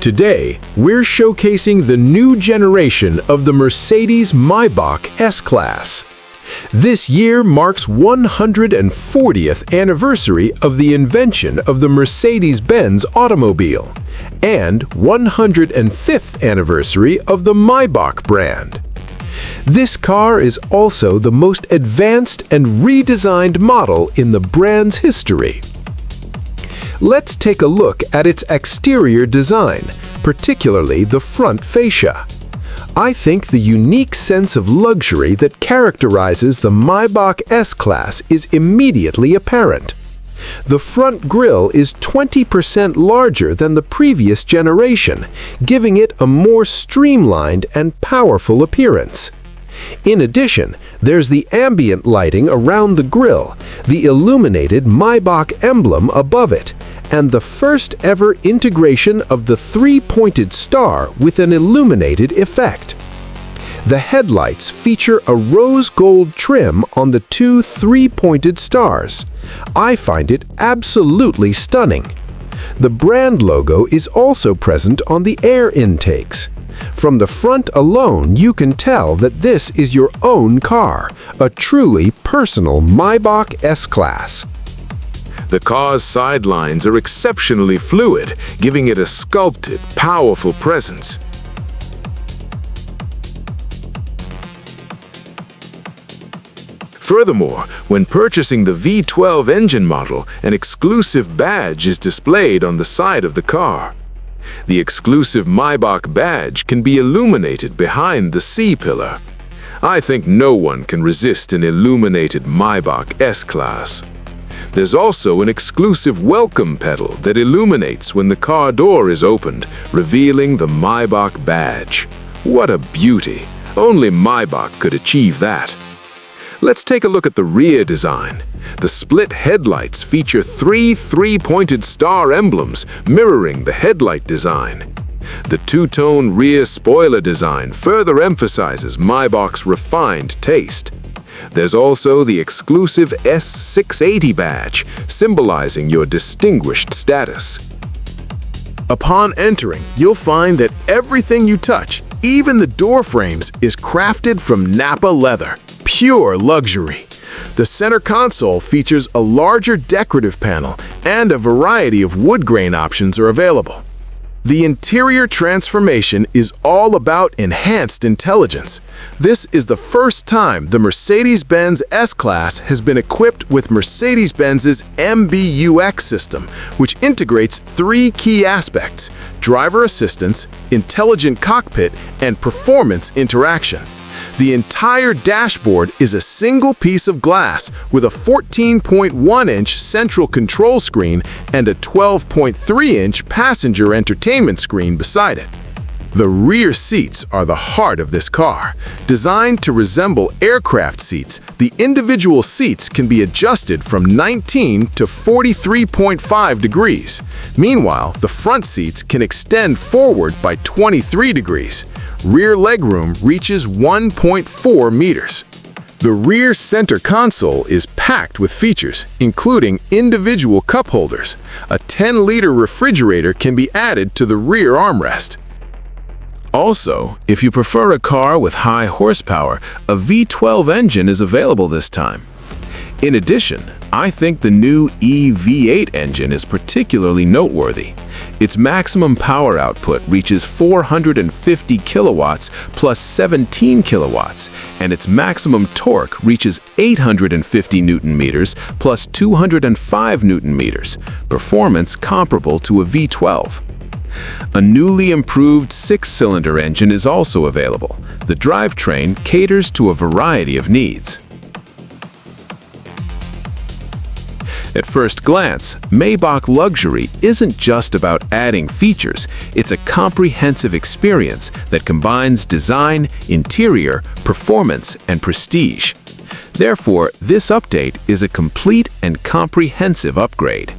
Today, we're showcasing the new generation of the Mercedes-Maybach S-Class. This year marks 140th anniversary of the invention of the Mercedes-Benz automobile and 105th anniversary of the Maybach brand. This car is also the most advanced and redesigned model in the brand's history. Let's take a look at its exterior design, particularly the front fascia. I think the unique sense of luxury that characterizes the Maybach S-Class is immediately apparent. The front grille is 20% larger than the previous generation, giving it a more streamlined and powerful appearance. In addition, there's the ambient lighting around the grille, the illuminated Maybach emblem above it, and the first ever integration of the three-pointed star with an illuminated effect. The headlights feature a rose gold trim on the two three-pointed stars. I find it absolutely stunning. The brand logo is also present on the air intakes. From the front alone, you can tell that this is your own car, a truly personal Maybach S-Class. The car's sidelines are exceptionally fluid, giving it a sculpted, powerful presence. Furthermore, when purchasing the V12 engine model, an exclusive badge is displayed on the side of the car. The exclusive Maybach badge can be illuminated behind the C-pillar. I think no one can resist an illuminated Maybach S-Class. There's also an exclusive welcome pedal that illuminates when the car door is opened, revealing the Maybach badge. What a beauty! Only Maybach could achieve that. Let's take a look at the rear design. The split headlights feature three-pointed star emblems mirroring the headlight design. The two-tone rear spoiler design further emphasizes Maybach's refined taste. There's also the exclusive S680 badge, symbolizing your distinguished status. Upon entering, you'll find that everything you touch, even the door frames, is crafted from Napa leather. Pure luxury. The center console features a larger decorative panel, and a variety of wood grain options are available. The interior transformation is all about enhanced intelligence. This is the first time the Mercedes-Benz S-Class has been equipped with Mercedes-Benz's MBUX system, which integrates three key aspects: driver assistance, intelligent cockpit, and performance interaction. The entire dashboard is a single piece of glass with a 14.1-inch central control screen and a 12.3-inch passenger entertainment screen beside it. The rear seats are the heart of this car. Designed to resemble aircraft seats, the individual seats can be adjusted from 19 to 43.5 degrees. Meanwhile, the front seats can extend forward by 23 degrees. Rear legroom reaches 1.4 meters. The rear center console is packed with features, including individual cup holders. A 10-liter refrigerator can be added to the rear armrest. Also, if you prefer a car with high horsepower, a V12 engine is available this time. In addition, I think the new V8 engine is particularly noteworthy. Its maximum power output reaches 450 kilowatts plus 17 kilowatts, and its maximum torque reaches 850 newton-meters plus 205 newton-meters, performance comparable to a V12. A newly improved six-cylinder engine is also available. The drivetrain caters to a variety of needs. At first glance, Maybach luxury isn't just about adding features, it's a comprehensive experience that combines design, interior, performance, and prestige. Therefore, this update is a complete and comprehensive upgrade.